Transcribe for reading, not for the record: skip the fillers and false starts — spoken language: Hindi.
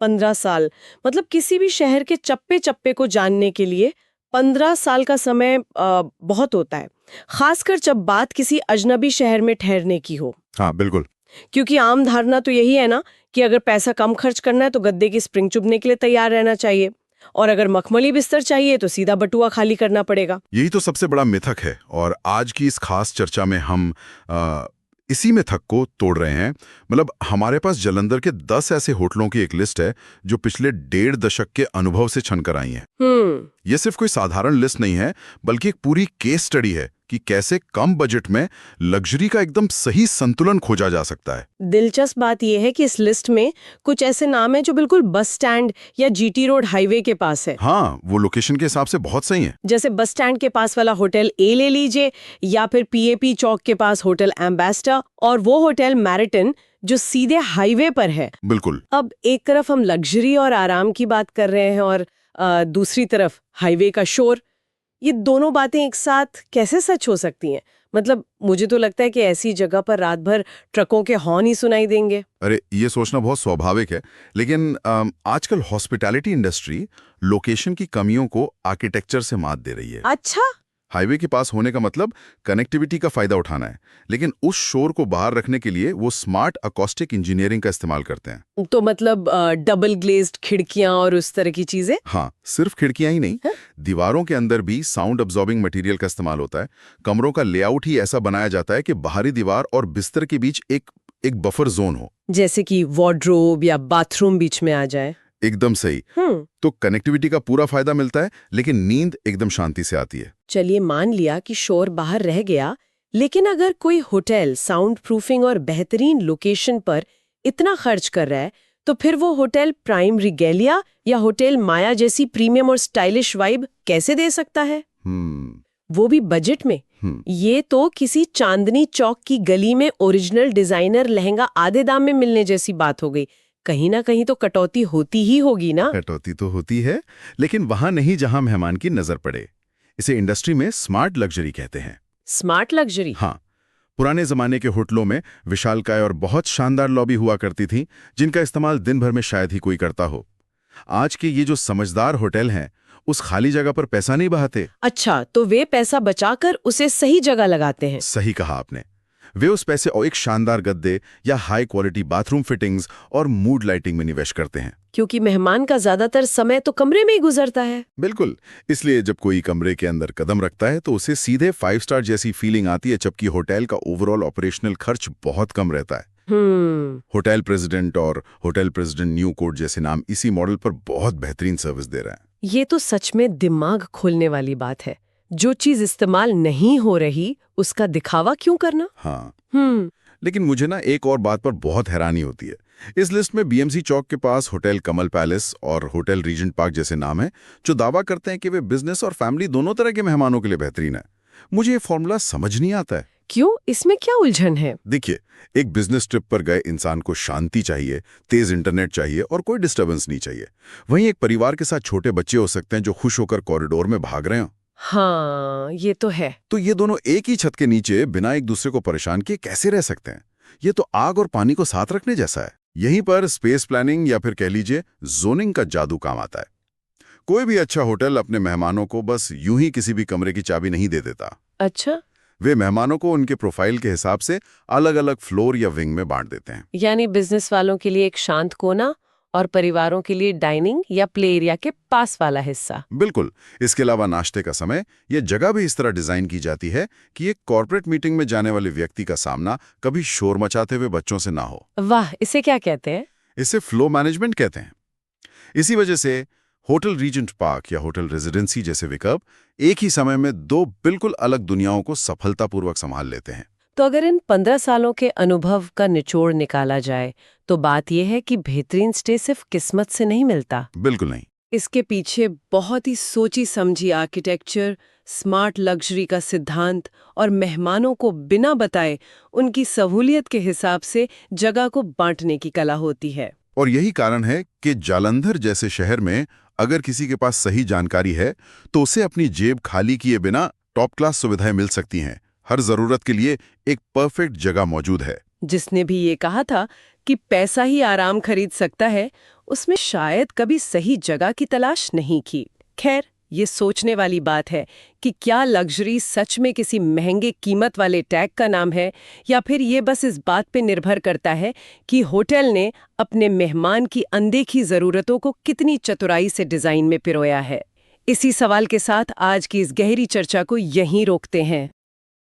15 साल, मतलब किसी भी शहर के चप्पे चप्पे को जानने के लिए 15 साल का समय बहुत होता है, खासकर जब बात किसी अजनबी शहर में ठहरने की हो। हाँ बिल्कुल। क्योंकि आम धारणा तो यही है ना कि अगर पैसा कम खर्च करना है तो गद्दे की स्प्रिंग चुभने के लिए तैयार रहना चाहिए, और अगर मखमली बिस्तर चाहिए तो सीधा बटुआ खाली करना पड़ेगा। यही तो सबसे बड़ा मिथक है, और आज की इस खास चर्चा में हम इसी मिथक को तोड़ रहे हैं। मतलब हमारे पास जालंधर के 10 ऐसे होटलों की एक लिस्ट है जो पिछले 1.5 दशक के अनुभव से छनकर आई हैं। ये सिर्फ कोई साधारण लिस्ट नहीं है, बल्कि एक पूरी केस स्टडी है कि कैसे कम बजट में लग्जरी का एकदम सही संतुलन खोजा जा सकता है। दिलचस्प बात यह है कि इस लिस्ट में कुछ ऐसे नाम हैं जो बिल्कुल बस स्टैंड या जीटी रोड हाईवे के पास है। हाँ, वो लोकेशन के हिसाब से बहुत सही है। जैसे बस स्टैंड के पास वाला होटल ए ले लीजिए, या फिर पीएपी चौक के पास होटल एम्बेसडर, और वो होटल मैरिटन जो सीधे हाईवे पर है। बिल्कुल। अब एक तरफ हम लग्जरी और आराम की बात कर रहे हैं, और दूसरी तरफ हाईवे का शोर। ये दोनों बातें एक साथ कैसे सच हो सकती हैं? मतलब मुझे तो लगता है कि ऐसी जगह पर रात भर ट्रकों के हॉर्न ही सुनाई देंगे। अरे, ये सोचना बहुत स्वाभाविक है, लेकिन आजकल हॉस्पिटैलिटी इंडस्ट्री लोकेशन की कमियों को आर्किटेक्चर से मात दे रही है। अच्छा। हाईवे के पास होने का मतलब कनेक्टिविटी का फायदा उठाना है, लेकिन उस शोर को बाहर रखने के लिए वो स्मार्ट अकॉस्टिक इंजीनियरिंग का इस्तेमाल करते हैं। तो मतलब डबल ग्लेज्ड खिड़कियां और उस तरह की चीजें? हाँ, सिर्फ खिड़कियां ही नहीं, दीवारों के अंदर भी साउंड अब्जॉर्बिंग मटेरियल का इस्तेमाल होता है। कमरों का लेआउट ही ऐसा बनाया जाता है कि बाहरी दीवार और बिस्तर के बीच एक बफर जोन हो, जैसे कि वार्डरोब या बाथरूम बीच में आ जाए। एकदम सही। तो कनेक्टिविटी का पूरा फायदा मिलता है, लेकिन नींद एकदम शांति से आती है। चलिए, मान लिया कि शोर बाहर रह गया, लेकिन अगर कोई होटल साउंड प्रूफिंग और बेहतरीन लोकेशन पर इतना खर्च कर रहा है, तो फिर वो होटल प्राइम रिगेलिया या होटल माया जैसी प्रीमियम और स्टाइलिश वाइब कैसे दे सकता है? वो भी बजट में। ये तो किसी चांदनी चौक की गली में ओरिजिनल डिजाइनर लहंगा आधे दाम में मिलने जैसी बात हो गई। कहीं ना कहीं तो कटौती होती ही होगी ना। कटौती तो होती है, लेकिन वहां नहीं जहां मेहमान की नजर पड़े। इसे इंडस्ट्री में स्मार्ट लग्जरी कहते हैं। Smart luxury? हाँ। पुराने जमाने के होटलों में विशालकाय और बहुत शानदार लॉबी हुआ करती थी, जिनका इस्तेमाल दिन भर में शायद ही कोई करता हो। आज के ये जो समझदार होटल हैं, उस खाली जगह पर पैसा नहीं बहाते। अच्छा, तो वे पैसा बचाकर उसे सही जगह लगाते हैं। सही कहा आपने। वे उस पैसे और एक शानदार गद्दे या हाई क्वालिटी बाथरूम फिटिंग्स और मूड लाइटिंग में निवेश करते हैं, क्योंकि मेहमान का ज्यादातर समय तो कमरे में ही गुजरता है। बिल्कुल। इसलिए जब कोई कमरे के अंदर कदम रखता है तो उसे सीधे 5 स्टार जैसी फीलिंग आती है, जबकि होटल का ओवरऑल ऑपरेशनल खर्च बहुत कम रहता है। होटल प्रेसिडेंट और होटल प्रेसिडेंट न्यू कोर्ट जैसे नाम इसी मॉडल पर बहुत बेहतरीन सर्विस दे रहे हैं। ये तो सच में दिमाग खोलने वाली बात है। जो चीज इस्तेमाल नहीं हो रही उसका दिखावा क्यों करना? हाँ। लेकिन मुझे ना एक और बात पर बहुत हैरानी होती है। इस लिस्ट में बीएमसी चौक के पास होटल कमल पैलेस और होटल रीजेंट पार्क जैसे नाम हैं, जो दावा करते हैं कि वे बिजनेस और फैमिली दोनों तरह के मेहमानों के लिए बेहतरीन है। मुझे ये फॉर्मूला समझ नहीं आता है। क्यों? इसमें क्या उलझन है? देखिए, एक बिजनेस ट्रिप पर गए इंसान को शांति चाहिए, तेज इंटरनेट चाहिए और कोई डिस्टर्बेंस नहीं चाहिए। वहीं एक परिवार के साथ छोटे बच्चे हो सकते हैं जो खुश होकर कॉरिडोर में भाग रहे हो। हाँ, ये तो है। तो ये दोनों एक ही छत के नीचे बिना एक दूसरे को परेशान किए कैसे रह सकते हैं? ये तो आग और पानी को साथ रखने जैसा है। यहीं पर स्पेस प्लानिंग या फिर कह लीजिए जोनिंग का जादू काम आता है। कोई भी अच्छा होटल अपने मेहमानों को बस यूं ही किसी भी कमरे की चाबी नहीं दे देता। अच्छा। वे मेहमानों को उनके प्रोफाइल के हिसाब से अलग अलग फ्लोर या विंग में बांट देते हैं। यानी बिजनेस वालों के लिए एक शांत कोना और परिवारों के लिए डाइनिंग या प्ले एरिया के पास वाला हिस्सा। बिल्कुल। इसके अलावा नाश्ते का समय, यह जगह भी इस तरह डिजाइन की जाती है कि एक कॉर्पोरेट मीटिंग में जाने वाले व्यक्ति का सामना कभी शोर मचाते हुए बच्चों से ना हो। वाह, इसे क्या कहते हैं? इसे फ्लो मैनेजमेंट कहते हैं। इसी वजह से होटल रीजेंट पार्क या होटल रेजिडेंसी जैसे विकल्प एक ही समय में दो बिल्कुल अलग दुनियाओं को सफलतापूर्वक संभाल लेते हैं। तो अगर इन 15 सालों के अनुभव का निचोड़ निकाला जाए तो बात यह है कि बेहतरीन स्टे सिर्फ किस्मत से नहीं मिलता। बिल्कुल नहीं। इसके पीछे बहुत ही सोची समझी आर्किटेक्चर, स्मार्ट लग्जरी का सिद्धांत और मेहमानों को बिना बताए उनकी सहूलियत के हिसाब से जगह को बांटने की कला होती है। और यही कारण है कि जालंधर जैसे शहर में अगर किसी के पास सही जानकारी है तो उसे अपनी जेब खाली किए बिना टॉप क्लास सुविधाएं मिल सकती हैं। हर जरूरत के लिए एक परफेक्ट जगह मौजूद है। जिसने भी ये कहा था कि पैसा ही आराम खरीद सकता है, उसमें शायद कभी सही जगह की तलाश नहीं की। खैर, ये सोचने वाली बात है कि क्या लग्जरी सच में किसी महंगे कीमत वाले टैग का नाम है, या फिर ये बस इस बात पे निर्भर करता है कि होटल ने अपने मेहमान की अनदेखी ज़रूरतों को कितनी चतुराई से डिज़ाइन में पिरोया है। इसी सवाल के साथ आज की इस गहरी चर्चा को यहीं रोकते हैं।